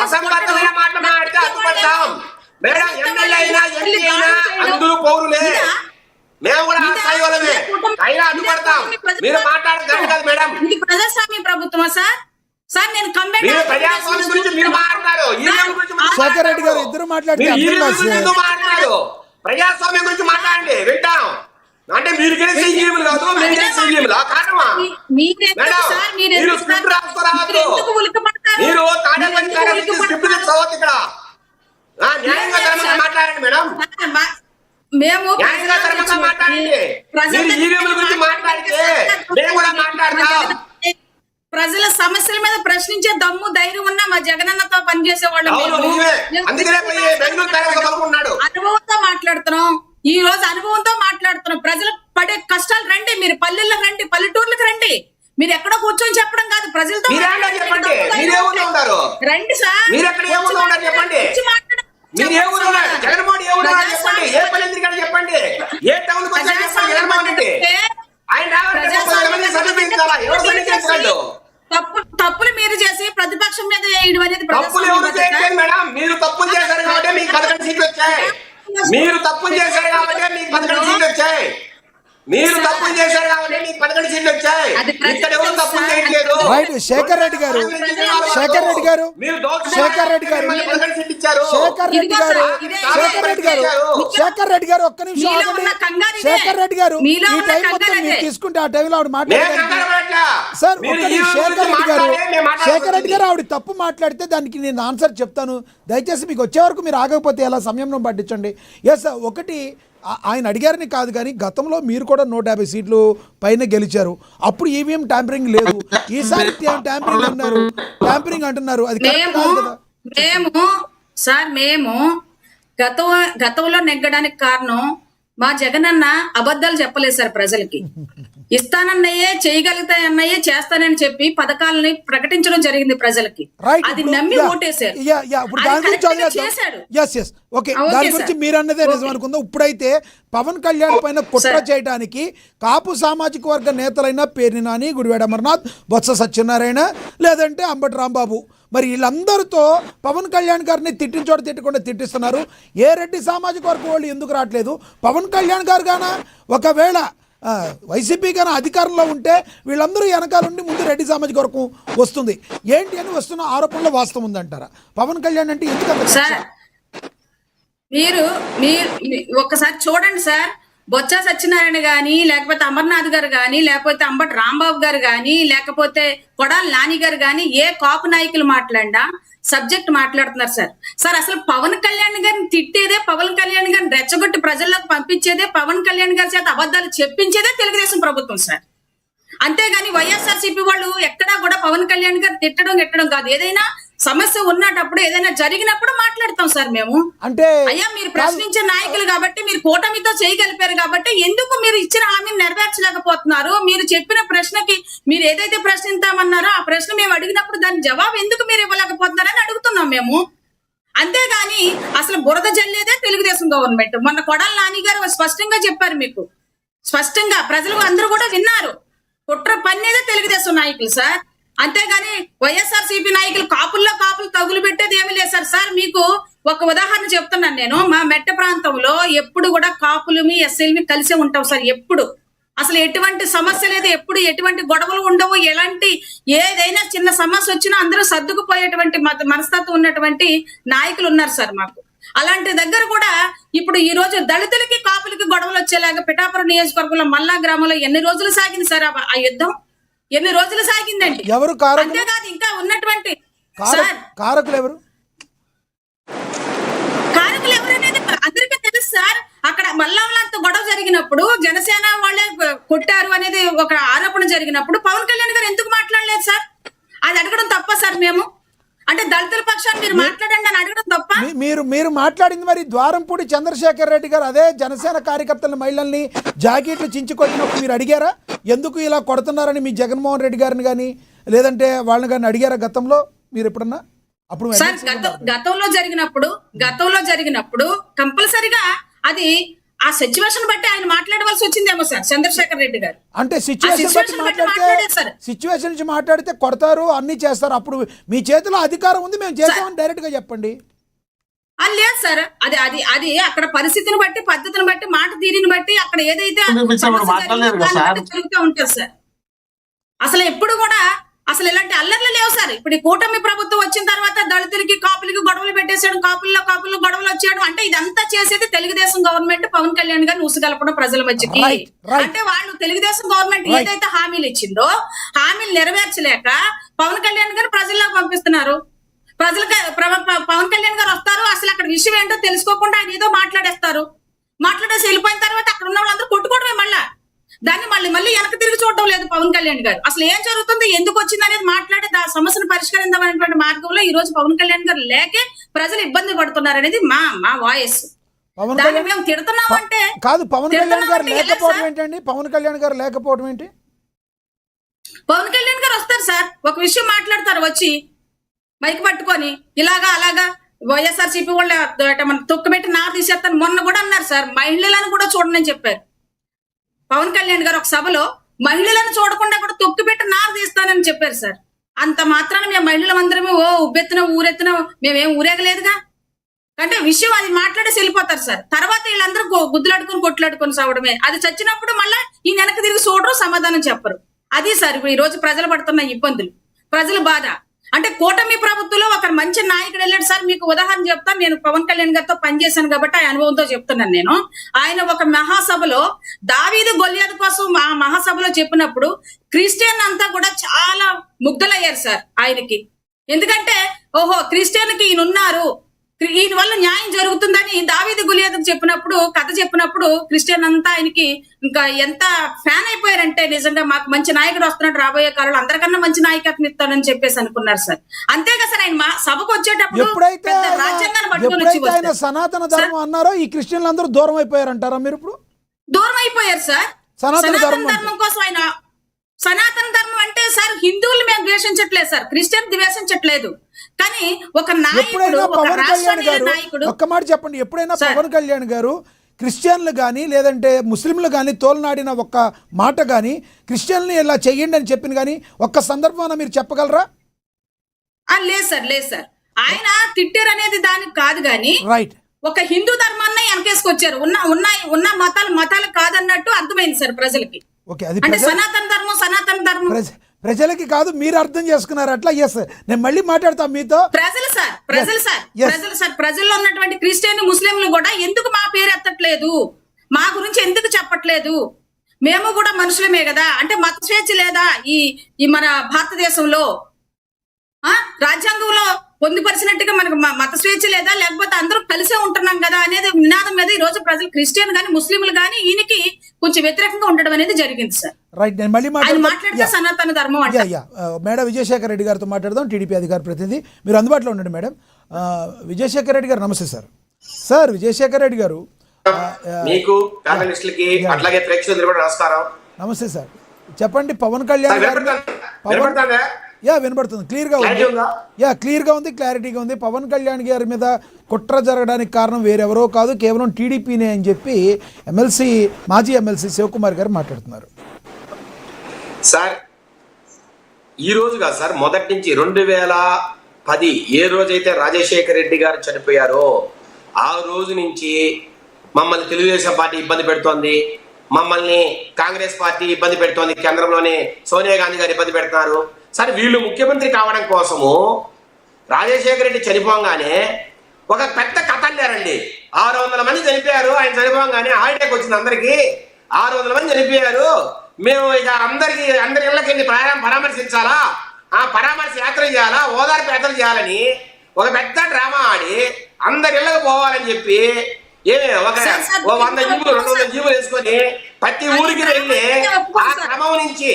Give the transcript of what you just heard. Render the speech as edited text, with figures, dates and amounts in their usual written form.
అసంబద్ధమైన మాటలు మాట్లాడితే అడ్డుపడతాం madam. MLA అయినా ఎంపీ అయినా అందరూ పౌరులే, మేము కూడా స్థాయిలమే, అయినా అడ్డుపడతాం. మీరు మాట్లాడదు కాదు మేడం. ఇది ప్రజాస్వామ్య ప్రభుత్వమా సార్? సార్ నేను ప్రజాస్వామ్యం గురించి మీరు మాట్లాడారు, శేఖర్ రెడ్డి గారు ఇద్దరు మాట్లాడుతున్నారు. ప్రజాస్వామ్యం గురించి మాట్లాడండి, వింటాం. అంటే మీరు సీఎంలు కాదు, సీఎంలా కారణమా? మీరు స్క్రిప్ట్ రాసుకోరాదు, మీరు తాడేపల్లి స్క్రిప్ట్ తెచ్చుకోవద్దు. ఇక్కడ న్యాయంగా ధర్మంగా మాట్లాడండి మేడం, మేము న్యాయంగా ధర్మంగా మాట్లాడండి. మీరు ఈవీఎంల గురించి మాట్లాడితే మేము కూడా మాట్లాడతాం. ప్రజల సమస్యల మీద ప్రశ్నించే దమ్ము ధైర్యం ఉన్న మా జగనన్నతో పనిచేసే వాళ్ళు అనుభవంతో మాట్లాడుతున్నాం. ఈ రోజు అనుభవంతో మాట్లాడుతున్నాం. ప్రజలు పడే కష్టాలు రండి, మీరు పల్లెలకు రండి, పల్లెటూర్లకు రండి. మీరు ఎక్కడో కూర్చొని చెప్పడం కాదు, ప్రజలతో రండి సార్. జగన్మోహన్ చెప్పండి, ఏ పల్లె చెప్పండి, ఏ టౌన్ జగన్మోహన్ రెడ్డి తప్పులు మీరు చేసి ప్రతిపక్షం మీద వేయడం అనేది మేడం. మీరు తప్పులు చేశారు కాబట్టి మీకు 11 సీట్లు వచ్చాయి. మీరు తప్పులు చేశారు కాబట్టి మీకు 11 సీట్లు వచ్చాయి. మీరు తప్పులు చేశారు కాబట్టి మీకు 11 సీట్లు వచ్చాయి. ఇక్కడ ఎవరు తప్పులు చేయట్లేదు. శేఖర్ రెడ్డి గారు ఒక్క నిమిషం ఆగండి. శేఖర్ రెడ్డి గారు ఈ టైం మొత్తం మీరు తీసుకుంటే ఆ టైంలో ఆవిడ మాట్లాడారు సార్. శేఖర్ రెడ్డి గారు ఆవిడ తప్పు మాట్లాడితే దానికి నేను ఆన్సర్ చెప్తాను. దయచేసి మీకు వచ్చే వరకు మీరు ఆగకపోతే ఎలా సమయంలో పట్టించండి. ఎస్, ఒకటి ఆయన అడిగారని కాదు, కానీ గతంలో మీరు కూడా 150 సీట్లు పైన గెలిచారు. అప్పుడు ఈవీఎం ట్యాంపరింగ్ లేదు. ఈసారి ట్యాంపరింగ్ అంటున్నారు. అది మేము గతంలో నెగ్గడానికి కారణం మా జగనన్న అబద్ధాలు చెప్పలేదు సార్. ప్రజలకి ఇస్తానన్నయ్యే, చేయగలుగుతాయన్నయ్యే, చేస్తానని చెప్పి పథకాలని ప్రకటించడం జరిగింది ప్రజలకి. అది నమ్మి ఓటేశారు. దాని గురించి మీరు అన్నదే నిజం అనుకుందాం. ఇప్పుడైతే పవన్ కళ్యాణ్ పైన కుట్ర చేయడానికి కాపు సామాజిక వర్గ నేతలైన పేర్ని నాని, గుడివాడ అమర్నాథ్, బొత్స సత్యనారాయణ, లేదంటే అంబటి రాంబాబు, మరి వీళ్ళందరితో పవన్ కళ్యాణ్ గారిని తిట్టించోట తిట్టకుండా తిట్టిస్తున్నారు. ఏ రెడ్డి సామాజిక వర్గం వాళ్ళు ఎందుకు రావట్లేదు? పవన్ కళ్యాణ్ గారు గాన ఒకవేళ వైసీపీ గాన అధికారంలో ఉంటే వీళ్ళందరూ వెనకాలండి ముందు రెడ్డి సామాజిక వర్గం వస్తుంది ఏంటి అని వస్తున్న ఆరోపణలో వాస్తవం ఉందంటారా? పవన్ కళ్యాణ్ అంటే ఎందుకు? మీరు ఒక్కసారి చూడండి సార్. బొత్స సత్యనారాయణ గాని, లేకపోతే అమర్నాథ్ గారు గాని, లేకపోతే అంబటి రాంబాబు గారు గాని, లేకపోతే కొడాలి నాని గారు గాని, ఏ కాపు నాయకులు మాట్లాడినా సబ్జెక్ట్ మాట్లాడుతున్నారు సార్. సార్ అసలు పవన్ కళ్యాణ్ గారిని తిట్టేదే, పవన్ కళ్యాణ్ గారిని రెచ్చగొట్టి ప్రజల్లోకి పంపించేదే, పవన్ కళ్యాణ్ గారి చేత అబద్ధాలు చెప్పించేదే తెలుగుదేశం ప్రభుత్వం సార్. అంతేగాని వైఎస్ఆర్సీపీ వాళ్ళు ఎక్కడా కూడా పవన్ కళ్యాణ్ గారు తిట్టడం కాదు. ఏదైనా సమస్య ఉన్నప్పుడు, ఏదైనా జరిగినప్పుడు మాట్లాడతాం సార్ మేము. అంటే అయ్యా మీరు ప్రశ్నించే నాయకులు కాబట్టి, మీరు కూటమితో చేయగలిపారు కాబట్టి ఎందుకు మీరు ఇచ్చిన హామీని నెరవేర్చలేకపోతున్నారు? మీరు చెప్పిన ప్రశ్నకి మీరు ఏదైతే ప్రశ్నిస్తామన్నారో ఆ ప్రశ్న మేము అడిగినప్పుడు దాని జవాబు ఎందుకు మీరు ఇవ్వలేకపోతున్నారని అడుగుతున్నాం మేము. అంతేగాని అసలు బురద జల్లేదే తెలుగుదేశం గవర్నమెంట్. మొన్న కొడాలి నాని గారు స్పష్టంగా చెప్పారు, మీకు స్పష్టంగా ప్రజలు అందరూ కూడా విన్నారు. కుట్ర పన్నేదే తెలుగుదేశం నాయకులు సార్. అంతేగాని వైఎస్ఆర్సీపీ నాయకులు కాపులు తగులు పెట్టేది ఏమీ లేదు సార్. సార్ మీకు ఒక ఉదాహరణ చెప్తున్నాను నేను. మా మెట్ట ప్రాంతంలో ఎప్పుడు కూడా కాపులమి ఎస్ఎల్మి కలిసే ఉంటాం సార్. ఎప్పుడు అసలు ఎటువంటి సమస్య లేదు, ఎప్పుడు ఎటువంటి గొడవలు ఉండవు. ఎలాంటి ఏదైనా చిన్న సమస్య వచ్చినా అందరూ సర్దుకుపోయేటువంటి మనస్తత్వం ఉన్నటువంటి నాయకులు ఉన్నారు సార్ మాకు. అలాంటి దగ్గర కూడా ఇప్పుడు ఈ రోజు దళితులకి కాపులకి గొడవలు వచ్చేలాగా పిఠాపురం నియోజకవర్గంలో మల్లా గ్రామంలో ఎన్ని రోజులు సాగింది సార్ ఆ యుద్ధం? ఎన్ని రోజులు సాగిందండి? ఎవరు అంతేకాదు ఇంకా ఉన్నటువంటి కారకులు ఎవరనేది అందరికీ తెలుసు సార్. అక్కడ మల్లాంలో అంత గొడవ జరిగినప్పుడు జనసేన వాళ్ళే కొట్టారు అనేది ఒక ఆరోపణ జరిగినప్పుడు పవన్ కళ్యాణ్ గారు ఎందుకు మాట్లాడలేదు సార్? అది అడగడం తప్ప సార్? మేము అంటే దళితుల పక్షాన్ని మీరు మాట్లాడండి అని అడగడం తప్ప? మీరు మాట్లాడింది మరి ద్వారంపూడి చంద్రశేఖర్ రెడ్డి గారు అదే జనసేన కార్యకర్తల మహిళల్ని జాకెట్లు చించుకొట్టినప్పుడు మీరు అడిగారా ఎందుకు ఇలా కొడుతున్నారని? మీ జగన్మోహన్ రెడ్డి గారిని కానీ లేదంటే వాళ్ళని కానీ అడిగారా గతంలో మీరు ఎప్పుడన్నా? అప్పుడు గతంలో జరిగినప్పుడు కంపల్సరిగా అది ఆ సిచ్యువేషన్ బట్టి ఆయన మాట్లాడవలసి వచ్చిందేమో సార్ చంద్రశేఖర్ రెడ్డి గారు. అంటే సిచ్యువేషన్ బట్టి situation బట్టి మాట్లాడారు సార్. సిచ్యువేషన్ నుంచి మాట్లాడితే కొడతారు, అన్ని చేస్తారు. అప్పుడు మీ చేతిలో అధికారం ఉంది, మేము చేసామని డైరెక్ట్ గా చెప్పండి. లేదు సార్, అది అక్కడ పరిస్థితిని బట్టి, పద్ధతిని బట్టి, మాట తీరిని బట్టి అక్కడ ఏదైతే జరుగుతూ ఉంటుంది సార్. అసలు ఎప్పుడు కూడా అసలు ఇలాంటి అల్లర్లు లేవు సార్. ఇప్పుడు ఈ కూటమి ప్రభుత్వం వచ్చిన తర్వాత దళితులకి, కాపులకి గొడవలు పెట్టేసాడు, కాపుల్లో గొడవలు వచ్చాడు. అంటే ఇదంతా చేసేది తెలుగుదేశం గవర్నమెంట్, పవన్ కళ్యాణ్ గారిని ఉసుగలపడం ప్రజల మధ్యకి. అంటే వాళ్ళు తెలుగుదేశం గవర్నమెంట్ ఏదైతే హామీలు ఇచ్చిందో హామీలు నెరవేర్చలేక పవన్ కళ్యాణ్ గారు ప్రజల్లోకి పంపిస్తున్నారు. పవన్ కళ్యాణ్ గారు వస్తారు, అసలు అక్కడ విషయం ఏంటో తెలుసుకోకుండా ఆయన ఏదో మాట్లాడేసి వెళ్ళిపోయిన తర్వాత అక్కడ ఉన్న వాళ్ళందరూ కొట్టుకోవడమే. దాన్ని మళ్ళీ వెనక్కి తిరిగి చూడడం లేదు పవన్ కళ్యాణ్ గారు. అసలు ఏం జరుగుతుంది, ఎందుకు వచ్చింది అనేది మాట్లాడే సమస్యను పరిష్కరించమనేటువంటి మార్గంలో ఈ రోజు పవన్ కళ్యాణ్ గారు లేకే ప్రజలు ఇబ్బంది పడుతున్నారు అనేది మా వాయిస్. దాన్ని మేము తిడుతున్నామంటే కాదు, పవన్ కళ్యాణ్ గారు లేకపోవడం ఏంటండి? పవన్ కళ్యాణ్ గారు లేకపోవడం ఏంటి? పవన్ కళ్యాణ్ గారు వస్తారు సార్, ఒక విషయం మాట్లాడతారు, వచ్చి మైక్ పట్టుకొని ఇలాగా అలాగా వైఎస్ఆర్సీపీ వాళ్ళు తొక్కుబెట్టి నా తీసేస్తాను మొన్న కూడా అన్నారు సార్. మహిళలను కూడా చూడనని చెప్పారు పవన్ కళ్యాణ్ గారు ఒక సభలో. మహిళలను చూడకుండా కూడా తొక్కుబెట్టి నారు తీస్తానని చెప్పారు సార్. అంత మాత్రాన మేము మహిళలందరమే ఉబ్బెత్తున ఊరెత్తున మేమేం ఊరేగలేదుగా. అంటే విషయం అది మాట్లాడేసి వెళ్ళిపోతారు సార్. తర్వాత వీళ్ళందరూ గుద్దులాడుకొని కొట్లాడుకొని సావడమే. అది చచ్చినప్పుడు మళ్ళీ ఈ వెనక్కి తిరిగి చూడరు, సమాధానం చెప్పరు. అది సార్ ఇప్పుడు ఈ రోజు ప్రజలు పడుతున్న ఇబ్బందులు, ప్రజల బాధ. అంటే కూటమి ప్రభుత్వంలో ఒక మంచి నాయకుడు వెళ్ళాడు సార్. మీకు ఉదాహరణ చెప్తాను, నేను పవన్ కళ్యాణ్ గారితో పనిచేశాను కాబట్టి ఆ అనుభవంతో చెప్తున్నాను నేను. ఆయన ఒక మహాసభలో దావీదు గొల్యాదు కోసం ఆ మహాసభలో చెప్పినప్పుడు క్రిస్టియన్ అంతా కూడా చాలా ముగ్ధులయ్యారు సార్ ఆయనకి. ఎందుకంటే ఓహో క్రిస్టియన్కి ఈయన ఉన్నారు, ఈయన వల్ల న్యాయం జరుగుతుందని దావీదు గొలియాదుకు చెప్పినప్పుడు, కథ చెప్పినప్పుడు క్రిస్టియన్ అంతా ఆయనకి ఇంకా ఎంత ఫ్యాన్ అయిపోయారంటే నిజంగా మాకు మంచి నాయకుడు వస్తున్నాడు, రాబోయే కాలంలో అందరికన్నా మంచి నాయకత్వం ఇస్తానని చెప్పేసి అనుకున్నారు సార్. అంతేగా సార్ ఆయన సభకు వచ్చేటప్పుడు రాజ్యాంగాన్ని పట్టుకొని వచ్చి సనాతన ధర్మం అన్నారో ఈ క్రిస్టియన్లు అందరూ దూరం అయిపోయారంటారా మీరు? ఇప్పుడు దూరం అయిపోయారు సార్. సనాతన ధర్మం కోసం ఆయన, సనాతన ధర్మం అంటే సార్ హిందువులు మేము ద్వేషించట్లేదు సార్, క్రిస్టియన్ ద్వేషించట్లేదు. కానీ ఒక నాయకుడు, ఒక రాష్ట్రీయ నాయకుడు, ఒక్క మాట చెప్పండి, ఎప్పుడైనా పవన్ కళ్యాణ్ గారు క్రిస్టియన్లు కానీ లేదంటే ముస్లింలు కానీ తోలనాడిన ఒక్క మాట కానీ క్రిస్టియన్లు ఇలా చెయ్యండి అని చెప్పింది కానీ ఒక్క సందర్భాన మీరు చెప్పగలరా? లేదు సార్. ఆయన తిట్టారు అనేది దానికి కాదు కానీ రైట్, ఒక హిందూ ధర్మాన్ని వెనకేసుకొచ్చారు. ఉన్న మతాలు కాదన్నట్టు అర్థమైంది సార్ ప్రజలకి. అంటే సనాతన ధర్మం ప్రజలకి కాదు, మీరు అర్థం చేసుకున్నారు అట్లా. ఎస్, నేను మళ్ళీ మాట్లాడతాను మీతో. ప్రజల్లో ఉన్నటువంటి క్రిస్టియన్ ముస్లింలు కూడా ఎందుకు మా పేరు ఎత్తట్లేదు, మా గురించి ఎందుకు చెప్పట్లేదు, మేము కూడా మనుషులమే కదా. అంటే మత స్వేచ్ఛ లేదా ఈ మన భారతదేశంలో? రాజ్యాంగంలో పొందుపరిచినట్టుగా మనకు మత స్వేచ్ఛ లేదా, లేకపోతే అందరూ కలిసే ఉంటున్నాం కదా అనేది నినాదం మీద ఈ రోజు ప్రజలు క్రిస్టియన్ గానీ ముస్లింలు గానీ ఈయనకి కొంచెం వ్యతిరేకంగా ఉండడం అనేది జరిగింది సార్. రైట్, నేను మళ్ళీ మాట్లాడితే సనాతన ధర్మం అంటే మేడం విజయశేఖర్ రెడ్డి గారితో మాట్లాడదాం, టీడీపీ అధికార ప్రతినిధి. మీరు అందుబాటులో ఉండండి మేడం. విజయశేఖర్ రెడ్డి గారు నమస్తే సార్. సార్ విజయశేఖర్ రెడ్డి గారు, మీకు ప్యానలిస్టులకి అట్లాగే ప్రేక్షకులకు కూడా నమస్కారం. నమస్తే సార్. చెప్పండి, పవన్ కళ్యాణ్ గారు వినబడుతుంది, క్లియర్గా ఉంది, క్లారిటీగా ఉంది. పవన్ కళ్యాణ్ గారి మీద కుట్ర జరగడానికి కారణం వేరెవరో కాదు, కేవలం టీడీపీనే అని చెప్పి మాజీ ఎమ్మెల్సీ శివకుమార్ గారు మాట్లాడుతున్నారు. సార్ ఈ రోజు కాదు సార్, మొదటి నుంచి 2010 ఏ రోజైతే రాజశేఖర్ రెడ్డి గారు చనిపోయారో ఆ రోజు నుంచి మమ్మల్ని తెలుగుదేశం పార్టీ ఇబ్బంది పెడుతోంది, మమ్మల్ని కాంగ్రెస్ పార్టీ ఇబ్బంది పెడుతోంది, కేంద్రంలోనే సోనియా గాంధీ గారు ఇబ్బంది పెడుతున్నారు. సరే వీళ్ళు ముఖ్యమంత్రి కావడం కోసము రాజశేఖర రెడ్డి చనిపోగానే ఒక పెద్ద కథ అల్లారండి. 600 మంది చనిపోయారు, ఆయన చనిపోగానే హాలిడేకి వచ్చింది అందరికి. 600 మంది చనిపోయారు, మేము ఇక అందరి ఇళ్ళకి వెళ్ళి పరామర్శించాలా, పరామర్శ యాత్ర చేయాలా, ఓదార్పు యాత్ర చేయాలని ఒక పెద్ద డ్రామా ఆడి అందరి ఇళ్ళకి పోవాలని చెప్పి ఒక 100 జీబులు 200 జీబులు వేసుకొని ప్రతి ఊరికి వెళ్ళి ఆ క్రమం నుంచి